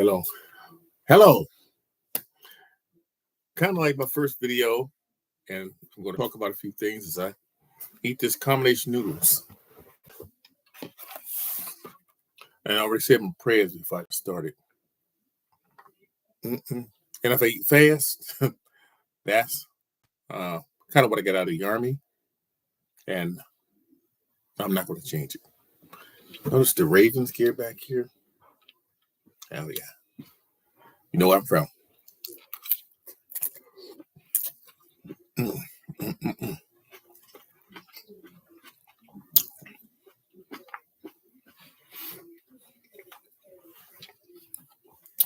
Hello. Hello. Kind of like my first video, and I'm going to talk about a few things as I eat this combination noodles. And I already said my prayers before I started. And if I eat fast, that's kind of what I got out of the Army. And I'm not going to change it. Notice the Ravens gear back here. Oh, yeah. You know where I'm from.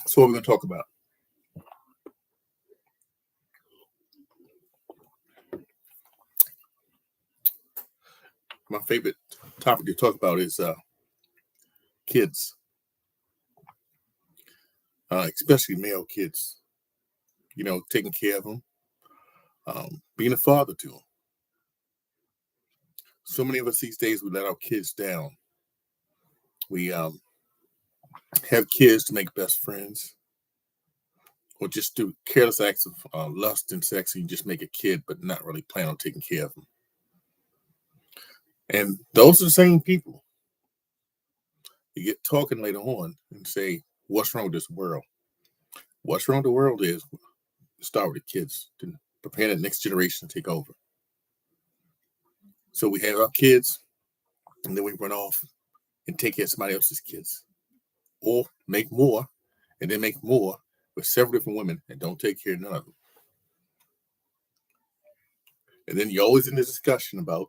So what we're going to talk about. My favorite topic to talk about is kids, especially male kids. You know, taking care of them, being a father to them. So many of us these days, we let our kids down. We have kids to make best friends, or just do careless acts of lust and sex, and you just make a kid, but not really plan on taking care of them. And those are the same people. You get talking later on and say, what's wrong with this world? What's wrong with the world is start with the kids to prepare the next generation to take over. So we have our kids, and then we run off and take care of somebody else's kids, or make more, and then make more with several different women and don't take care of none of them. And then you're always in this discussion about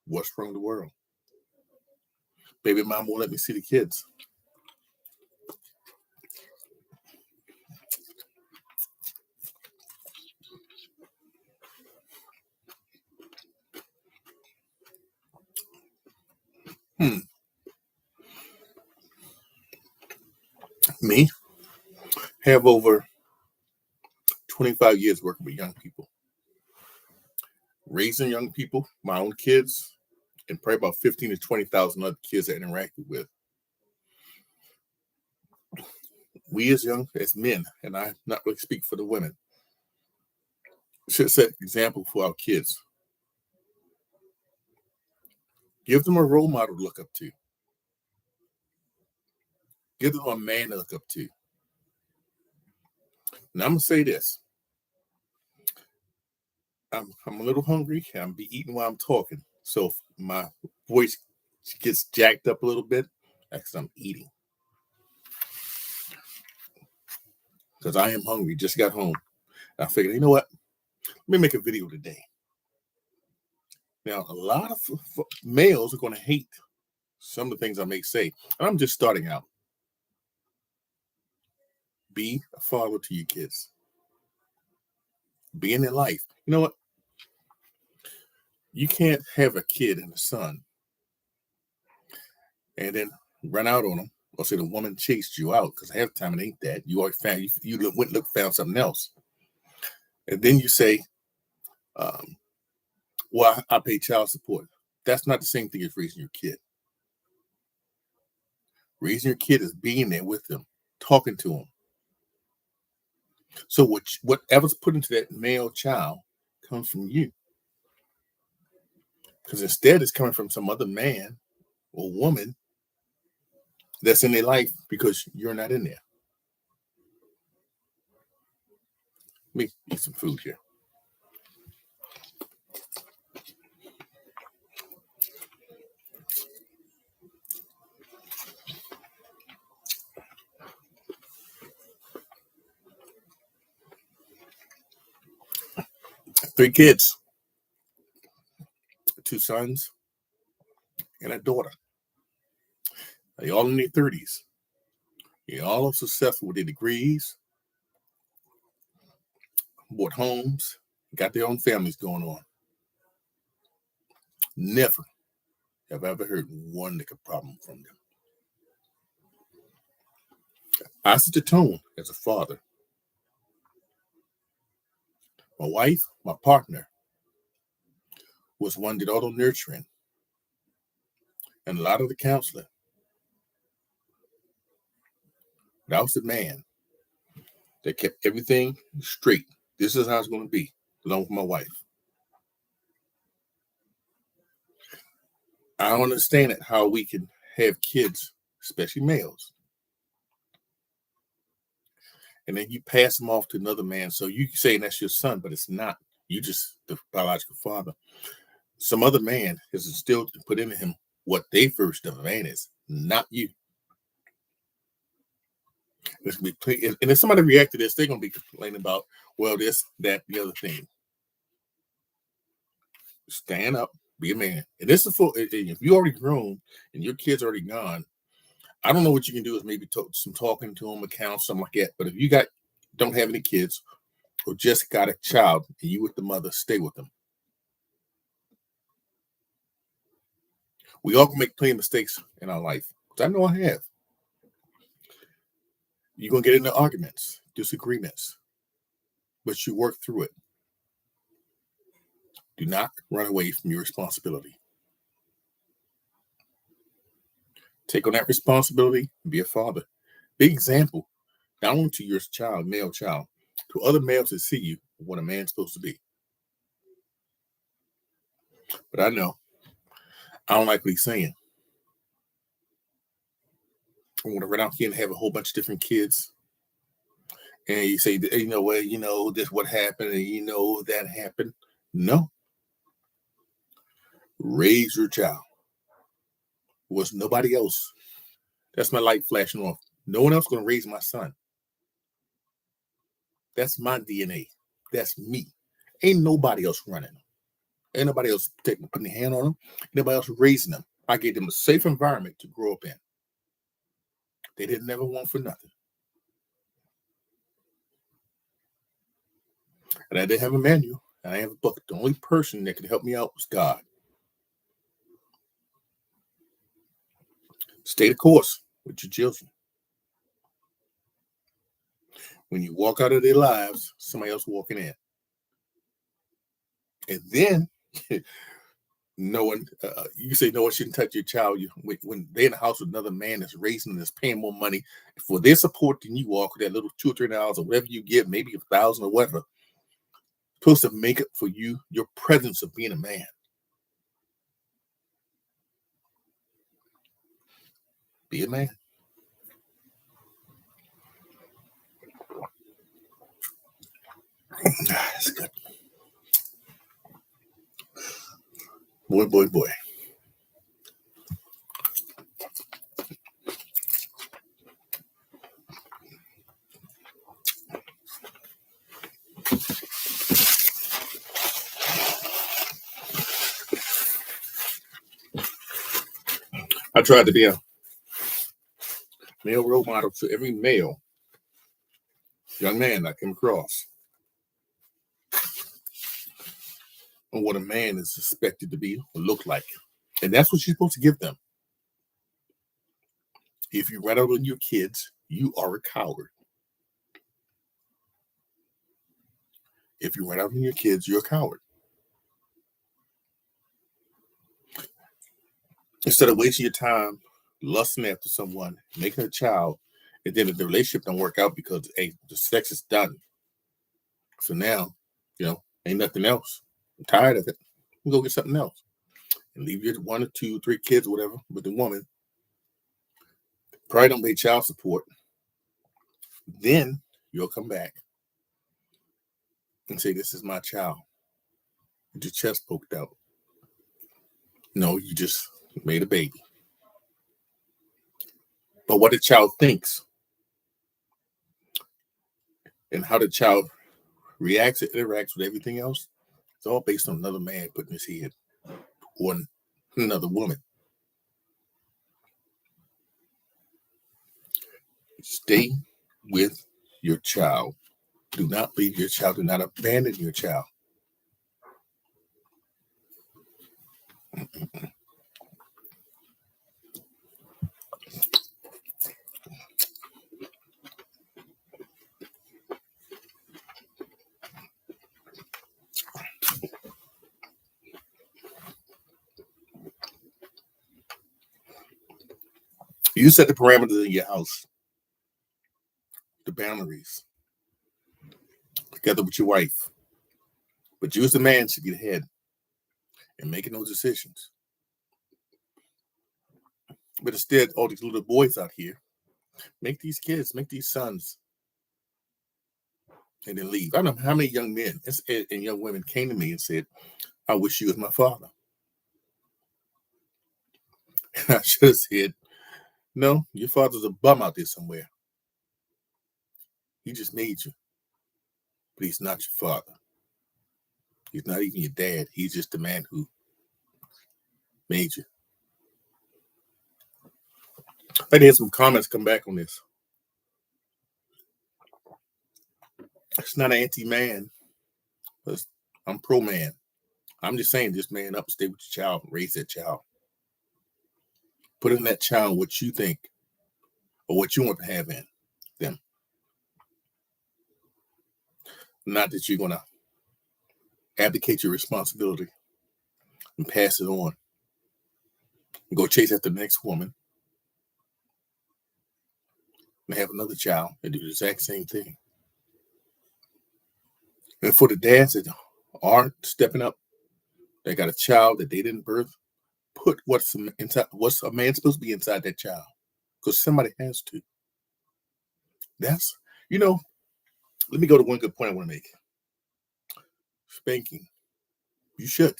what's wrong with the world. Baby mom won't let me see the kids. Me have over 25 years working with young people, raising young people, my own kids, and probably about 15 to 20,000 other kids I interacted with. We as men, and I not really speak for the women, should set an example for our kids. Give them a role model to look up to. Give them a man to look up to. And I'm going to say this. I'm a little hungry. I'm be eating while I'm talking. So if my voice gets jacked up a little bit, that's because I'm eating. Because I am hungry. Just got home. I figured, you know what? Let me make a video today. Now, a lot of males are going to hate some of the things I may say. And I'm just starting out. Be a father to your kids. Be in their life. You know what? You can't have a kid and a son and then run out on them or say the woman chased you out, because half the time it ain't that. You already found, you went and found something else. And then you say, well, I pay child support. That's not the same thing as raising your kid. Raising your kid is being there with them, talking to them. So whatever's put into that male child comes from you. Because instead it's coming from some other man or woman that's in their life because you're not in there. Let me eat some food here. Three kids, two sons, and a daughter. They all in their 30s. They all are successful with their degrees, bought homes, got their own families going on. Never have I ever heard one lick of problem from them. I set the tone as a father. My wife, my partner, was one that did all the nurturing and a lot of the counseling. But I was the man that kept everything straight. This is how it's going to be, along with my wife. I don't understand it, how we can have kids, especially males, and then you pass them off to another man. So you saying that's your son, but it's not. You just the biological father. Some other man has instilled and put into him what they first of a man is, not you. It's gonna be, and if somebody react to this, they're gonna be complaining about, well, this, that, the other thing. Stand up, be a man. And this is for if you already grown and your kid's already gone. I don't know what you can do is maybe some talking to them, account, something like that. But if you don't have any kids or just got a child and you with the mother, stay with them. We all can make plenty of mistakes in our life. I know I have. You're gonna get into arguments, disagreements, but you work through it. Do not run away from your responsibility. Take on that responsibility and be a father. Big example, not only to your child, male child, to other males that see you, what a man's supposed to be. But I know, I don't like what he's saying. I want to run out here and have a whole bunch of different kids. And you say, well, this what happened, and that happened. No. Raise your child. It was nobody else. That's my light flashing off. No one else going to raise my son. That's my DNA. That's me. Ain't nobody else running them. Ain't nobody else putting their hand on them. Ain't nobody else raising them. I gave them a safe environment to grow up in. They didn't never want for nothing. And I didn't have a manual. And I have a book. The only person that could help me out was God. Stay the course with your children. When you walk out of their lives, somebody else walking in. And then no one, you say no one shouldn't touch your child. When they're in the house with another man that's raising them, that's paying more money for their support than you are, that little $2 or $3 or whatever you get, maybe $1,000 or whatever, supposed to make up for you, your presence of being a man. Be a man. That's good. Boy. I tried to be a male role model to every male young man I came across on what a man is expected to be or look like. And that's what you're supposed to give them. If you run out on your kids, you are a coward. If you run out on your kids, you're a coward. Instead of wasting your time lusting after someone, making a child, and then if the relationship don't work out because the sex is done. So now, ain't nothing else. I'm tired of it. You go get something else. And leave your 1 or 2, 3 kids, whatever, with the woman. Probably don't pay child support. Then you'll come back and say, this is my child. With your chest poked out. No, you just made a baby. But what the child thinks and how the child reacts and interacts with everything else, it's all based on another man putting his head on another woman. Stay with your child. Do not leave your child. Do not abandon your child. You set the parameters in your house. boundaries together with your wife. But you as the man should be the head and making those decisions. But instead, all these little boys out here make these kids, make these sons, and then leave. I don't know how many young men and young women came to me and said, I wish you was my father. I should have said, no, your father's a bum out there somewhere. He just made you, but he's not your father. He's not even your dad. He's just the man who made you. I had some comments come back on this. It's not anti-man. I'm pro-man. I'm just saying, just man up, stay with your child, raise that child. Put in that child what you think or what you want to have in them. Not that you're going to abdicate your responsibility and pass it on. And go chase after the next woman and have another child and do the exact same thing. And for the dads that aren't stepping up, they got a child that they didn't birth, put what's a man supposed to be inside that child, because somebody has to. That's, let me go to one good point I want to make. Spanking. You should.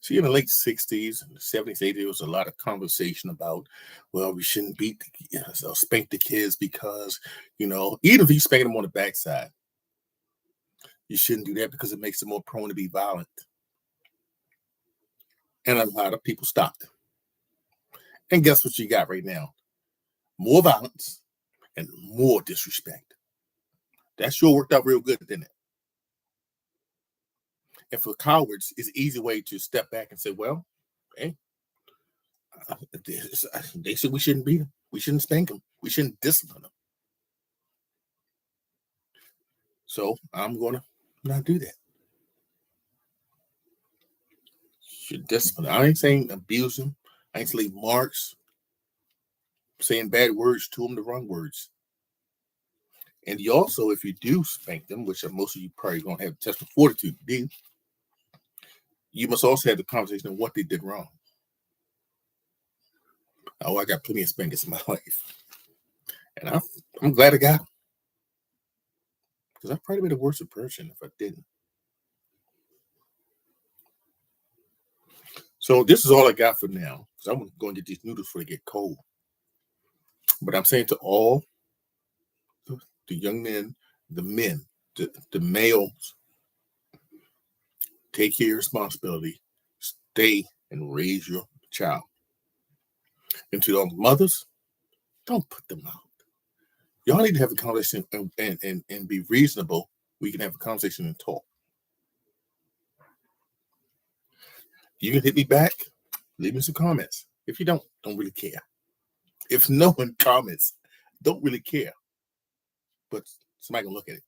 See, in the late 60s and 70s, 80s, there was a lot of conversation about, well, we shouldn't spank the kids because, even if you spank them on the backside, you shouldn't do that because it makes them more prone to be violent. And a lot of people stopped. And guess what you got right now? More violence and more disrespect. That sure worked out real good, didn't it? And for cowards, it's an easy way to step back and say, well, hey, they said we shouldn't beat them. We shouldn't spank them. We shouldn't discipline them. So I'm going to not do that. Should discipline them. I ain't saying abuse them. I ain't saying marks. Saying bad words to them, the wrong words. And you also, if you do spank them, which most of you probably don't have the test of fortitude to do, you must also have the conversation of what they did wrong. Oh, I got plenty of spankings in my life. And I'm glad I got them. Because I'd probably be the worst person if I didn't. So this is all I got for now. Because I'm going to get these noodles before they get cold. But I'm saying to all the young men, the men, the males, take care of your responsibility. Stay and raise your child. And to all the mothers, don't put them out. Y'all need to have a conversation and be reasonable. We can have a conversation and talk. You can hit me back. Leave me some comments. If you don't really care. If no one comments, don't really care. But somebody can look at it.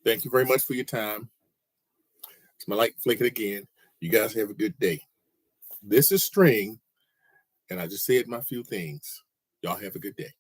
Thank you very much for your time. It's my light flicking again. You guys have a good day. This is String, and I just said my few things. Y'all have a good day.